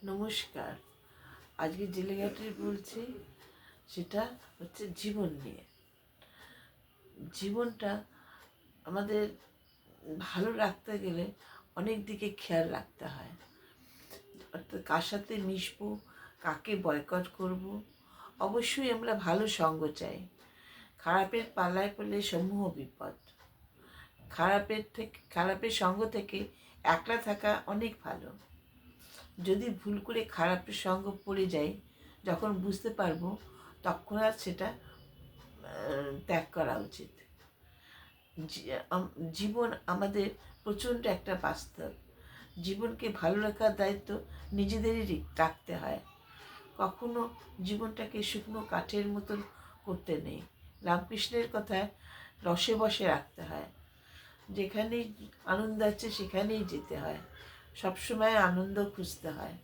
নমস্কার। আজকে জেলেঘাটে বলছি, সেটা হচ্ছে জীবন নিয়ে। জীবনটা আমাদের ভালো রাখতে গেলে অনেক দিকে খেয়াল রাখতে হয়। অর্থাৎ কার সাথে মিশবো, কাকে বয়কট করব। অবশ্যই আমরা ভালো সঙ্গ চাই। খারাপের পাল্লায় পড়লে সমূহ বিপদ। খারাপের সঙ্গ থেকে একলা থাকা অনেক ভালো। যদি ভুল করে খারাপের সঙ্গ পড়ে যাই, যখন বুঝতে পারবো তখন আর সেটা ত্যাগ করা উচিত। জীবন আমাদের প্রচণ্ড একটা বাস্তব। জীবনকে ভালো রাখার দায়িত্ব নিজেদেরই রাখতে হয়। কখনো জীবনটাকে শুকনো কাঠের মতন করতে নেই। রামকৃষ্ণের কথায় রসে বসে রাখতে হয়। যেখানেই আনন্দ আছে সেখানেই যেতে হয়। সবসময় আনন্দ খুঁজতে হয়।